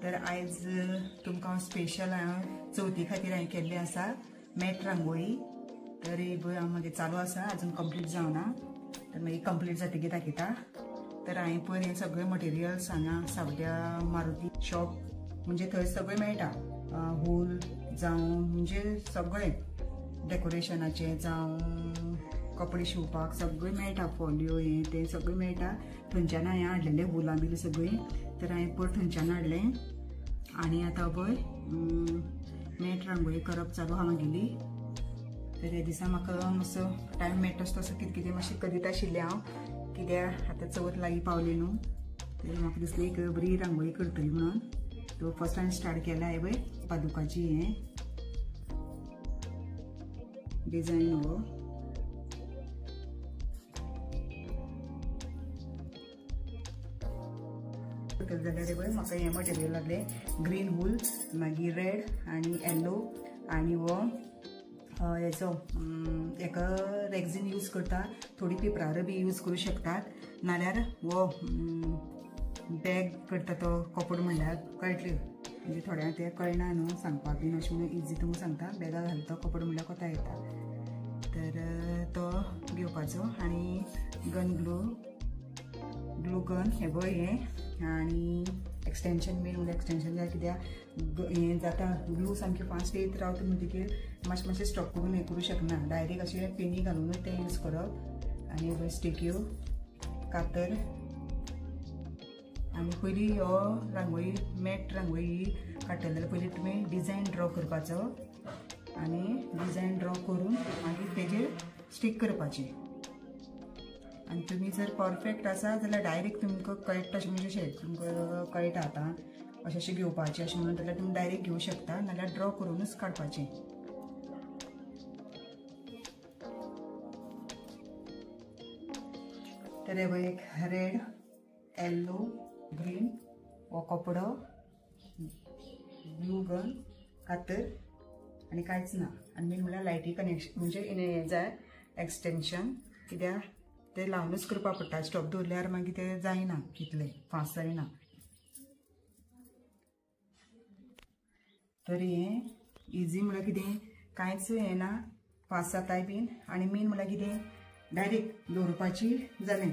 तर आयज तुमकां स्पेशल चवथी खातीर हांवें केल्ली आसा मॅट रांगोळी। तर ही पळय मागीर चालू आसा, अजून कंप्लीट जावना, तर मागीर कंप्लीट जातकीर दाखयता। तर हांवें पळय हे सगळे मटेरियल्स हांगा सावड्ड्या मारुती शॉप म्हणजे थंय सगळें मेळटा, वूल जावं म्हणजे सगळें डेकोरेशनाचें जावं कपडे शिवपाक सगळें मेळटा, फोलियो हे ते सगळें मेळटा। थंयच्यान हांवें हाडलेलें वुलां बिल सगळीं, तर हांवें परत थंयच्यान हाडलें आनी आतां पळय मॅट रांगोळी करप चालू आहा मागेली। तर हे दिसा म्हाका मातसो टायम मेळटा तसो कितें कितें मातशें करीत आशिल्लें हांव, कित्याक आतां चवथ लागीं पावली न्हू, तर म्हाका दिसलें एक बरी रांगोळी करतली म्हणून। तो फर्स्ट हांवें स्टार्ट केला हे पळय पादुकाची हे डिजायन हो। जाल्यार पळय म्हाका हे मटेरियल लागले ग्रीन वूल, मागीर रेड आनी येलो आनी हो हेचो हेका रेक्झीन यूज करता, थोडी पेपरार बी यूज करूं शकतात, नाल्यार हो बॅग करता तो कपडो म्हणल्यार कळटलें, म्हणजे थोड्यांक ते कळना न्हू सांगपाक बीन अशें म्हणून इजी तुमकां सांगता, बॅगा घालता कपडो म्हणल्यार कोता येता। तर तो घेवपाचो आनी गन ग्लू गन हे पळय हे आनी एक्सटेंशन मेन म्हणल्यार एक्सटेंशन जाय, कित्याक हें जाता ग्लू सामकें फास्ट येत रावता म्हणटकीर मातशें मातशें स्टॉप करून हें करूं शकना, डायरेक्ट अशें पेनी घालूनच तें यूज करप। आनी स्टिक्यो कातर आनी पयलीं हो रांगोळी मॅट रांगोळी काडटले जाल्यार पयलीं तुमी डिजायन ड्रॉ करपाचो आनी डिजायन ड्रॉ करून मागीर तेजेर स्टीक करपाचें। आनी तुमी जर परफेक्ट आसा जाल्यार डायरेक्ट तुमकां कळटा अशें म्हणजे अशें तुमकां कळटा आतां अशें अशें घेवपाचें अशें म्हणून, जाल्यार तुमी डायरेक्ट घेवं शकता, नाल्यार ड्रॉ करूनच काडपाचें। तर हे पळय एक रेड येलो ग्रीन हो कपडो, ग्लू गन, कातर आनी कांयच ना, आनी मेन म्हणल्यार लायटी कनेक्शन म्हणजे हें जाय एक्सटेंशन, कित्याक ते लावनूच करपाक पडटा, स्टॉप दवरल्यार मागीर ते जायना, कितले फास्ट जायना। तर हें इजी म्हळ्यार कितें कांयच हें ना, फास्ट जाताय बीन, आनी मेन म्हळ्यार कितें डायरेक्ट दवरपाची जालें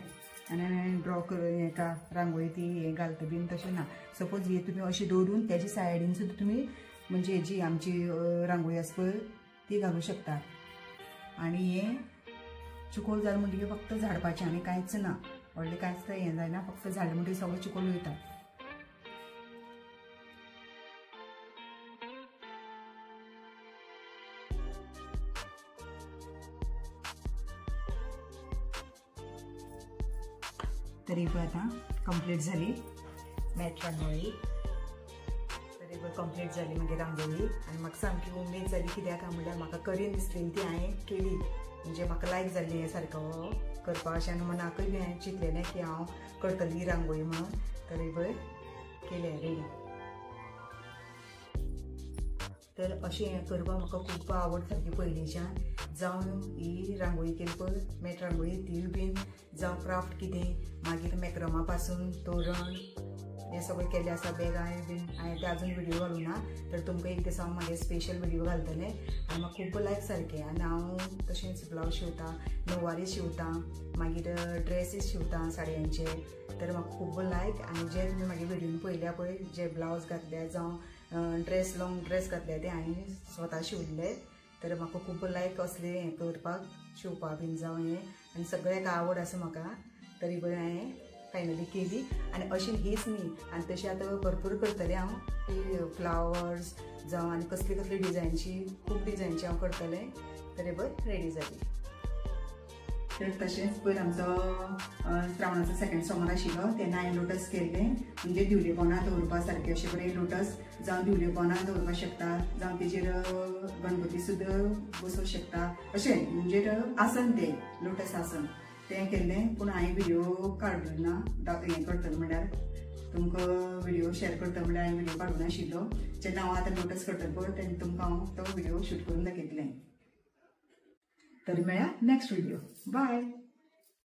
आनी ड्रॉ कर हेका रांगोळी ती हें घालता बीन तशें ना। सपोज हे तुमी अशी दवरून तेजे सायडीन सुद्दां तुमी म्हणजे हेजी आमची रांगोळी आसा पळय ती घालूं शकता। आनी हें चिकोल जालें म्हणटकीर फक्त झाडपाचें आनी कांयच ना, व्हडलें कांयच हें जायना, फक्त झाडलें म्हणटकीर सगळें चिकोल वयता। तरी पळय आतां कंप्लीट जाली मॅट रांगोळी, तरी पळय कंप्लीट जाली मागीर रांगोळी। आनी म्हाका सामकी उमेद जाली, कित्याक म्हणल्यार म्हाका करीन दिसलेली ती हांवें केली, म्हणजे म्हाका लायक जाल्ली हें सारको करपाक अशें, आनी मनाकूय बी हांवें चिंतलेलें की हांव करतली रांगोळी म्हणून। तरी पळय केलें रेडी। तर अशें हें करपाक म्हाका खूब आवड सारकी पयलींच्यान, जावं ही रांगोळी केली पळय मॅट रांगोळी ती बीन, जावं क्राफ्ट कितें, मागीर मॅक्रमा पासून तोरण हें सगळें केल्लें आसा, बॅगां बीन हांवें ते आजून व्हिडियो घालूना, तर तुमकां एक दिसा हांव मागीर स्पेशल व्हिडियो घालतलें। आनी म्हाका खूब लायक सारकें, आनी हांव तशेंच ब्लावज शिवतां, नववारी शिवतां, मागीर ड्रेसीस शिवतां साडयांचे, तर म्हाका खूब लायक। आनी जे तुमी मागीर व्हिडियोन पळयल्या पळय जे ब्लावज घातले जावं ड्रेस लॉंग ड्रेस घातले ते हांवें स्वता शिवले, तर म्हाका खूब लायक असलें हें करपाक शिवपाक बीन जावं हें, आनी सगळ्याक आवड आसा म्हाका। तरी पळय हांवें फायनली केली, आनी अशी हीच न्ही, आनी तशी आतां भरपूर करतलें हांव, ती फ्लावर्स जावं आनी कसली कसली डिजायनची खूब डिजायनची हांव करतलें। तरी पळय रेडी जाली। तर तशेंच पयर आमचो श्रावणाचो सेकंड सोमार आशिल्लो, तेन्ना हांवें लोटस केल्ले, म्हणजे दिवले पोंदां दवरपा सारकें अशें बरें लोटस, जावं दिवले पोंदां दवरपाक शकता, जावं तेजेर गणपती सुद्दां बसोवंक शकता, अशें म्हणजे आसन तें लोटस आसन तें केल्लें। पूण हांवें व्हिडियो काडूना, हें करतलें म्हणल्यार तुमकां व्हिडियो शेअर करता म्हणल्यार हांवें व्हिडियो काडूं नाशिल्लो, जेन्ना हांव आतां लोटस करतलें पळय तेन्ना तुमकां हांव तो व्हिडियो शूट करून दाखयतलें। तरी मेळया नेक्स्ट व्हिडियो, बाय।